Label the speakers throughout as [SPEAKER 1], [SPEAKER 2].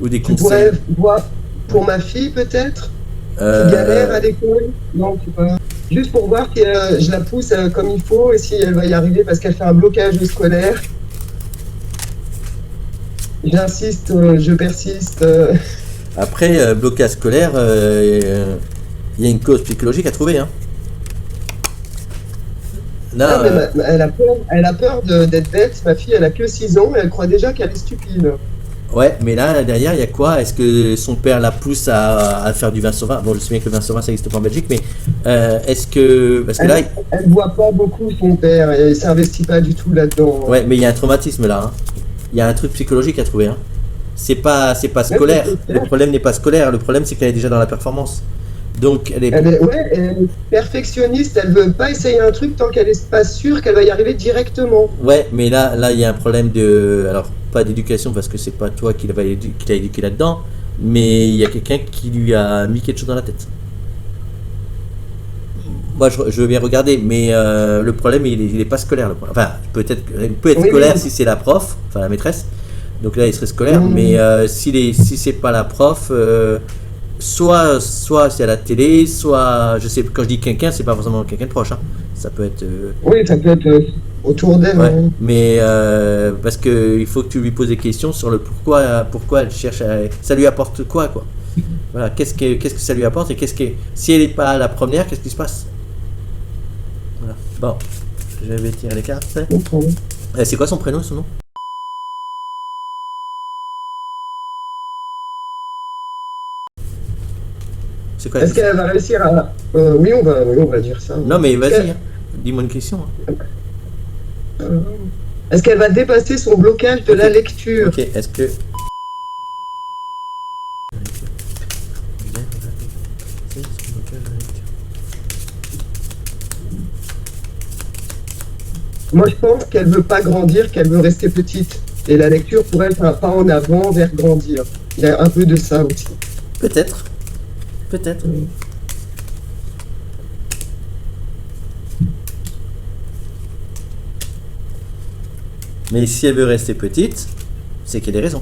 [SPEAKER 1] ou des
[SPEAKER 2] Tu
[SPEAKER 1] conseils.
[SPEAKER 2] pourrais voir pour ma fille peut-être, qui galère à l'école. Non, tu pas. Juste pour voir si je la pousse comme il faut et si elle va y arriver parce qu'elle fait un blocage scolaire. J'insiste, je persiste.
[SPEAKER 1] Après, blocage scolaire, il y a une cause psychologique à trouver. Hein.
[SPEAKER 2] Non,
[SPEAKER 1] Là,
[SPEAKER 2] mais elle a peur d'être bête. Ma fille, elle a que 6 ans et elle croit déjà qu'elle est stupide.
[SPEAKER 1] ouais, mais là, derrière, il y a quoi? Est-ce que son père la pousse à faire du vin sur vin? Bon, je sais bien que le vin sur vin, ça n'existe pas en Belgique, mais est-ce que. Parce que là.
[SPEAKER 2] Elle voit pas beaucoup son père et elle s'investit pas du tout là-dedans.
[SPEAKER 1] Ouais, mais il y a un traumatisme là. Hein. Il y a un truc psychologique à trouver. Hein. C'est pas
[SPEAKER 2] Ouais,
[SPEAKER 1] scolaire.
[SPEAKER 2] c'est
[SPEAKER 1] Le
[SPEAKER 2] clair.
[SPEAKER 1] problème n'est pas scolaire. Le problème, c'est qu'elle est déjà dans la performance. Donc, elle est.
[SPEAKER 2] Elle est perfectionniste. Elle veut pas essayer un truc tant qu'elle est pas sûre qu'elle va y arriver directement.
[SPEAKER 1] Ouais, mais là, il y a un problème de. Alors, pas d'éducation parce que c'est pas toi qui l'a éduqué là-dedans, mais il y a quelqu'un qui lui a mis quelque chose dans la tête. Moi, je veux bien regarder, mais le problème, il est pas scolaire. Le problème. Enfin, il peut être
[SPEAKER 2] Oui,
[SPEAKER 1] scolaire
[SPEAKER 2] oui.
[SPEAKER 1] si c'est la prof, enfin la maîtresse. Donc là, il serait scolaire, mais
[SPEAKER 2] Mmh.
[SPEAKER 1] si c'est pas la prof, soit c'est à la télé, soit, je sais, quand je dis quelqu'un, c'est pas forcément quelqu'un de proche. Hein. Ça peut être.
[SPEAKER 2] Oui, ça peut être autour d'elle.
[SPEAKER 1] Ouais,
[SPEAKER 2] Hein.
[SPEAKER 1] mais parce que il faut que tu lui poses des questions sur le pourquoi elle cherche ça lui apporte quoi. Voilà, qu'est-ce que ça lui apporte et si elle n'est pas la première, qu'est-ce qui se passe? Voilà. Bon, je vais tirer les cartes. C'est quoi son prénom, son nom? C'est quoi?
[SPEAKER 2] Est-ce qu'elle va réussir à... oui, on va dire ça.
[SPEAKER 1] Non, mais
[SPEAKER 2] Est-ce
[SPEAKER 1] vas-y,
[SPEAKER 2] qu'elle
[SPEAKER 1] hein. Dis-moi une question. Hein.
[SPEAKER 2] euh, est-ce qu'elle va dépasser son blocage de
[SPEAKER 1] Ok.
[SPEAKER 2] la lecture?
[SPEAKER 1] Ok, est-ce que.
[SPEAKER 2] Moi, je pense qu'elle veut pas grandir, qu'elle veut rester petite. Et la lecture, pour elle, c'est un pas en avant vers grandir. Il y a un peu de ça aussi.
[SPEAKER 1] Peut-être. Peut-être. Mais si elle veut rester petite, c'est qu'il y a des raisons.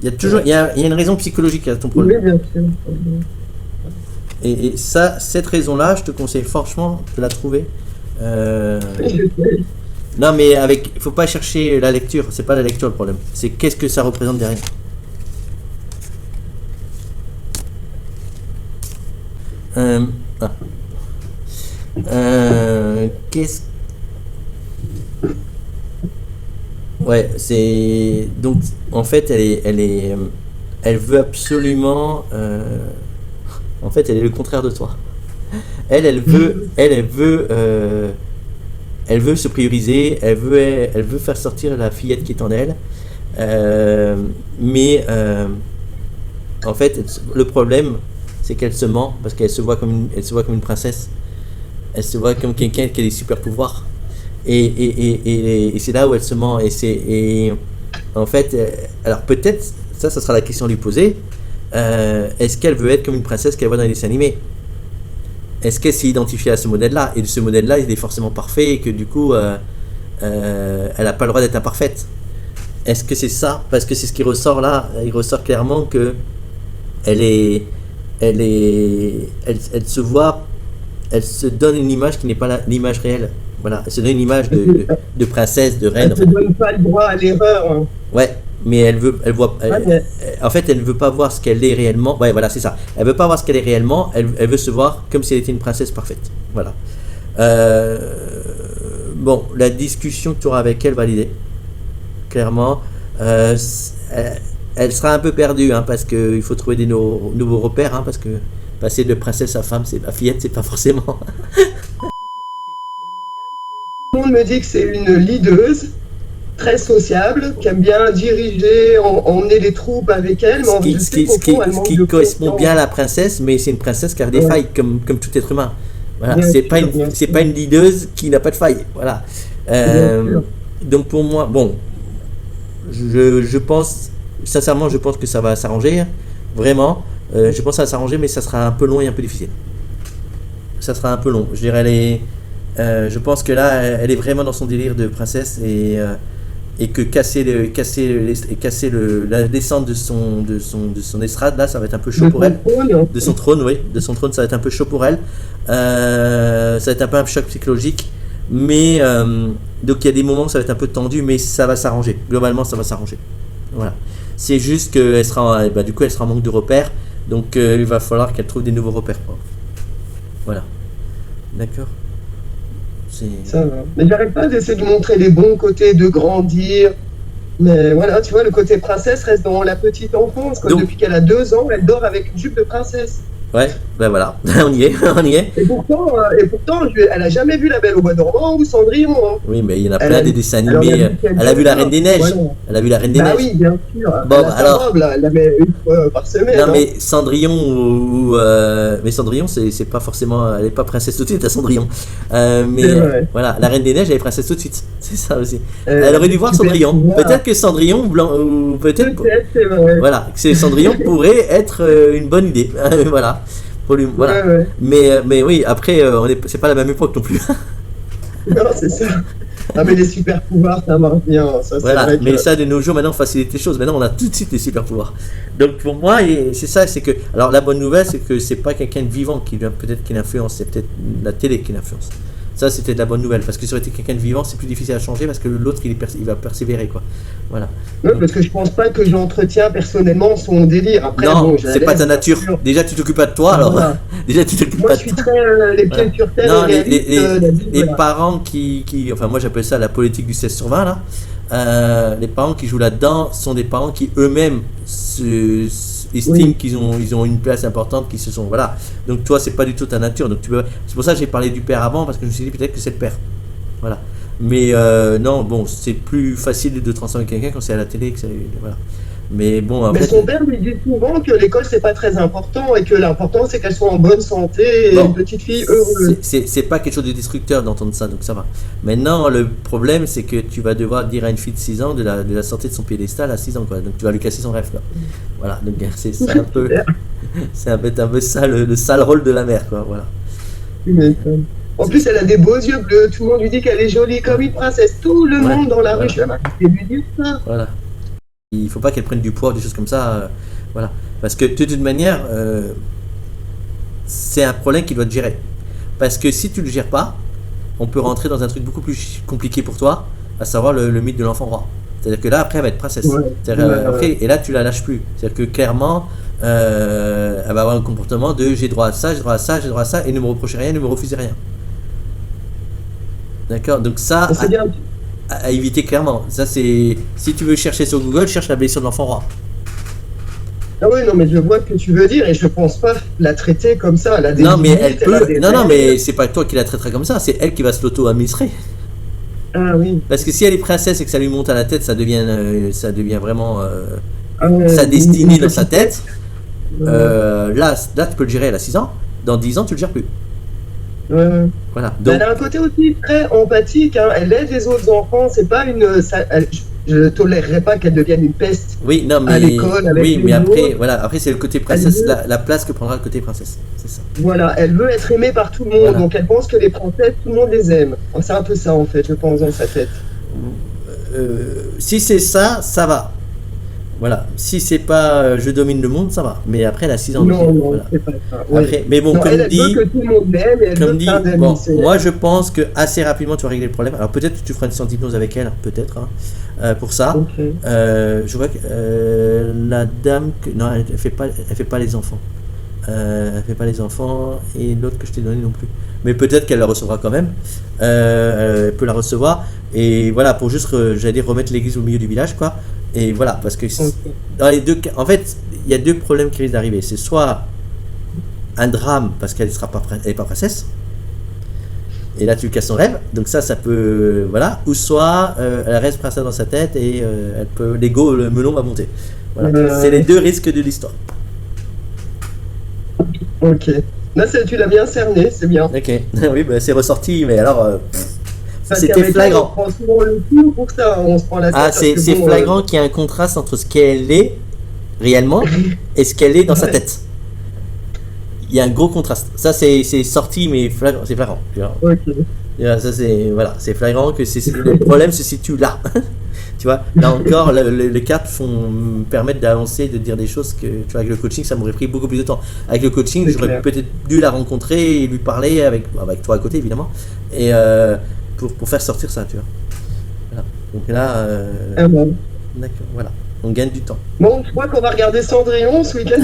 [SPEAKER 1] Il y a une raison psychologique à ton
[SPEAKER 2] Oui,
[SPEAKER 1] problème.
[SPEAKER 2] bien sûr.
[SPEAKER 1] Et ça, cette raison-là, je te conseille franchement de la trouver. Euh,
[SPEAKER 2] Je sais.
[SPEAKER 1] Non, mais il faut pas chercher la lecture. C'est pas la lecture le problème. C'est qu'est-ce que ça représente derrière. Euh, ah. Qu'est-ce. Ouais, c'est donc en fait elle veut absolument. En fait, elle est le contraire de toi. Elle veut se prioriser, elle veut faire sortir la fillette qui est en elle. Mais en fait, le problème, c'est qu'elle se ment parce qu'elle se voit elle se voit comme une princesse. Elle se voit comme quelqu'un qui a des super pouvoirs. Et c'est là où elle se ment. Et en fait, alors peut-être, ça sera la question à lui poser. Est-ce qu'elle veut être comme une princesse qu'elle voit dans les dessins animés? Est-ce qu'elle s'est identifiée à ce modèle-là? Et ce modèle-là, il est forcément parfait et que du coup, elle n'a pas le droit d'être imparfaite. Est-ce que c'est ça? Parce que c'est ce qui ressort là. Il ressort clairement que elle se voit, elle se donne une image qui n'est pas l'image réelle. Voilà, elle se donne une image de princesse, de reine.
[SPEAKER 2] Elle ne te donne pas le droit à l'erreur. Hein.
[SPEAKER 1] Ouais, mais
[SPEAKER 2] Ouais, mais
[SPEAKER 1] en fait, elle ne veut pas voir ce qu'elle est réellement. Ouais, voilà, c'est ça. Elle veut pas voir ce qu'elle est réellement. Elle veut se voir comme si elle était une princesse parfaite. Voilà. Bon, la discussion que tu auras avec elle va l'aider. Clairement, elle sera un peu perdue, hein, parce qu'il faut trouver des nouveaux repères, hein, parce que passer de princesse à femme, à fillette, c'est pas forcément.
[SPEAKER 2] tout le monde me dit que c'est une leaduse très sociable, qui aime bien diriger, emmener les troupes avec elle, mais je sais qu'au fond, elle
[SPEAKER 1] Ce
[SPEAKER 2] manque
[SPEAKER 1] qui
[SPEAKER 2] de
[SPEAKER 1] correspond bien à
[SPEAKER 2] confiance.
[SPEAKER 1] la princesse, mais c'est une princesse qui a des failles, comme tout être humain. Voilà,
[SPEAKER 2] Bien
[SPEAKER 1] c'est
[SPEAKER 2] sûr, bien sûr,
[SPEAKER 1] pas une leaduse qui n'a pas de failles. Voilà.
[SPEAKER 2] bien sûr.
[SPEAKER 1] Donc pour moi, bon, je pense, sincèrement, je pense que ça va s'arranger, vraiment. Je pense que ça va s'arranger, mais ça sera un peu long et un peu difficile. Ça sera un peu long. Je dirais, je pense que là, elle est vraiment dans son délire de princesse et que casser la descente de son estrade, là, ça va être un peu chaud pour elle. De son trône, oui. De son trône, ça va être un peu chaud pour elle. Ça va être un peu un choc psychologique. Mais, donc il y a des moments où ça va être un peu tendu, mais ça va s'arranger. Globalement, ça va s'arranger. Voilà. C'est juste qu'elle sera, du coup, elle sera en manque de repères. Donc, il va falloir qu'elle trouve des nouveaux repères. Voilà. D'accord.
[SPEAKER 2] Ça va. Mais j'arrête pas d'essayer de montrer les bons côtés, de grandir. Mais voilà, tu vois, le côté princesse reste dans la petite enfance. Donc, depuis qu'elle a 2 ans, elle dort avec une jupe de princesse.
[SPEAKER 1] Ouais, ben voilà, on y est.
[SPEAKER 2] Et pourtant, elle a jamais vu La Belle au Bois dormant ou Cendrillon. Hein.
[SPEAKER 1] Oui, mais il y en a plein des dessins animés. Elle a vu La Reine des Neiges. Voilà. Elle a vu La Reine des Neiges.
[SPEAKER 2] Ah oui, bien sûr.
[SPEAKER 1] Bon, alors.
[SPEAKER 2] Elle la met une fois par semaine.
[SPEAKER 1] Non, mais Cendrillon mais Cendrillon, c'est pas forcément. Elle est pas princesse tout de suite à Cendrillon. Mais voilà, La Reine des Neiges, elle est princesse tout de suite. C'est ça aussi. Elle aurait dû voir Cendrillon. Peut-être que Cendrillon, ou peut-être.
[SPEAKER 2] C'est vrai.
[SPEAKER 1] Voilà, que Cendrillon pourrait être une bonne idée. Voilà. Voilà.
[SPEAKER 2] Ouais.
[SPEAKER 1] Mais oui, après, c'est pas la même époque non plus.
[SPEAKER 2] Non, c'est ça. Ah, mais les super pouvoirs, ça marche bien. Ça,
[SPEAKER 1] voilà,
[SPEAKER 2] vrai que...
[SPEAKER 1] mais ça, de nos jours, maintenant, on facilite les choses. Maintenant, on a tout de suite les super pouvoirs. Donc, pour moi, c'est ça, c'est que. Alors, la bonne nouvelle, c'est que c'est pas quelqu'un de vivant qui vient peut-être qui l'influence, c'est peut-être la télé qui l'influence. Ça, c'était de la bonne nouvelle, parce que si ça aurait été quelqu'un de vivant, c'est plus difficile à changer, parce que l'autre, il va persévérer, quoi. Voilà.
[SPEAKER 2] Ouais, parce que je pense pas que j'entretiens personnonnellement son délire. Après,
[SPEAKER 1] non, c'est pas ta nature. Déjà, tu t'occupes pas de toi, alors.
[SPEAKER 2] Voilà.
[SPEAKER 1] Déjà, tu t'occupes
[SPEAKER 2] moi,
[SPEAKER 1] pas
[SPEAKER 2] je
[SPEAKER 1] de
[SPEAKER 2] suis
[SPEAKER 1] toi.
[SPEAKER 2] très les pieds sur terre.
[SPEAKER 1] Non, les parents qui. Enfin, moi, j'appelle ça la politique du 16/20, là. Les parents qui jouent là-dedans sont des parents qui eux-mêmes estiment qu'ils ont une place importante, qui se sont. Voilà. Donc, toi, c'est pas du tout ta nature. Donc, c'est pour ça que j'ai parlé du père avant, parce que je me suis dit peut-être que c'est le père. Voilà. Mais non, bon, c'est plus facile de transformer quelqu'un quand c'est à la télé. Voilà. Mais bon, en
[SPEAKER 2] mais
[SPEAKER 1] fait,
[SPEAKER 2] son père lui dit souvent que l'école c'est pas très important et que l'important c'est qu'elle soit en bonne santé et une petite fille heureuse.
[SPEAKER 1] C'est pas quelque chose de destructeur d'entendre ça, donc ça va. Maintenant, le problème c'est que tu vas devoir dire à une fille de 6 ans de la sortir de son piédestal à 6 ans, quoi. Donc tu vas lui casser son rêve, quoi. Voilà, donc c'est ça un peu. C'est un peu ça le sale rôle de la mère, quoi. Voilà.
[SPEAKER 2] En plus, elle a des beaux yeux bleus. Tout le monde lui dit qu'elle est jolie comme une princesse. Tout le monde dans la rue, je vais lui dire ça.
[SPEAKER 1] Voilà. Il faut pas qu'elle prenne du poids, des choses comme ça. Voilà. Parce que de toute manière, c'est un problème qu'il doit te gérer. Parce que si tu le gères pas, on peut rentrer dans un truc beaucoup plus compliqué pour toi, à savoir le mythe de l'enfant roi. C'est-à-dire que là, après, elle va être princesse. Après, et là, tu la lâches plus. C'est-à-dire que clairement, elle va avoir un comportement de j'ai droit à ça, j'ai droit à ça, j'ai droit à ça, et ne me reprochez rien, ne me refusez rien. D'accord. Donc ça, à éviter clairement. Ça, c'est si tu veux chercher sur Google, cherche la blessure de l'enfant roi.
[SPEAKER 2] Ah oui, non, mais je vois ce que tu veux dire et je pense pas la traiter comme ça. Elle a des
[SPEAKER 1] non, mais
[SPEAKER 2] limites,
[SPEAKER 1] elle peut. Non, mais c'est pas toi qui la traiteras comme ça. C'est elle qui va se l'auto-administrer.
[SPEAKER 2] Ah oui.
[SPEAKER 1] Parce que si elle est princesse et que ça lui monte à la tête, ça devient vraiment
[SPEAKER 2] ouais,
[SPEAKER 1] sa destinée dans sa tête. Là, tu peux le gérer. Elle a 6 ans. Dans 10 ans, tu le gères plus.
[SPEAKER 2] Ouais.
[SPEAKER 1] Voilà. Donc,
[SPEAKER 2] elle a un côté aussi très empathique, hein. Elle aide les autres enfants, c'est pas une. Je ne tolérerais pas qu'elle devienne une peste à l'école.
[SPEAKER 1] Oui, mais après c'est le côté princesse, la place que prendra le côté princesse. C'est ça.
[SPEAKER 2] Voilà, elle veut être aimée par tout le monde, donc elle pense que les princesses, tout le monde les aime. C'est un peu ça en fait, je pense, dans sa tête.
[SPEAKER 1] Si c'est ça, ça va. Voilà, si c'est pas je domine le monde, ça va. Mais après, elle a 6 ans.
[SPEAKER 2] Non, voilà. C'est pas ça. Ouais.
[SPEAKER 1] Après, mais bon,
[SPEAKER 2] elle veut que tout le monde l'aime et elle veut plein d'amis.
[SPEAKER 1] Bon, moi, je pense que assez rapidement, tu vas régler le problème. Alors peut-être que tu feras une séance d'hypnose avec elle, peut-être, pour ça.
[SPEAKER 2] Okay.
[SPEAKER 1] Je vois que la dame, non, elle fait pas les enfants. Elle fait pas les enfants et l'autre que je t'ai donné non plus. Mais peut-être qu'elle la recevra quand même. Elle peut la recevoir et voilà pour juste, j'allais dire remettre l'église au milieu du village, quoi. Et voilà, parce que dans les deux cas, en fait, il y a deux problèmes qui risquent d'arriver. C'est soit un drame parce qu'elle n'est pas princesse, et là tu casses son rêve, donc ça peut, voilà. Ou soit elle reste princesse dans sa tête et l'ego, le melon va monter. Voilà, c'est les deux risques de l'histoire.
[SPEAKER 2] Ok. Là, tu l'as bien cerné, c'est bien.
[SPEAKER 1] Ok, oui, c'est ressorti, mais alors. C'était flagrant.
[SPEAKER 2] On prend souvent le coup pour ça, on se prend la tête.
[SPEAKER 1] C'est flagrant qu'il y a un contraste entre ce qu'elle est réellement et ce qu'elle est dans sa tête. Il y a un gros contraste. Ça, c'est sorti, mais c'est flagrant.
[SPEAKER 2] Ok.
[SPEAKER 1] Ça, c'est flagrant que le problème se situe là. Tu vois, là encore, les cartes permettent d'avancer, de dire des choses que, tu vois, avec le coaching, ça m'aurait pris beaucoup plus de temps. Avec le coaching, j'aurais peut-être dû la rencontrer et lui parler avec toi à côté, évidemment, et pour faire sortir ça, tu vois. Voilà. Donc là, d'accord, voilà, on gagne du temps.
[SPEAKER 2] Bon, je crois qu'on va regarder Cendrillon ce week-end.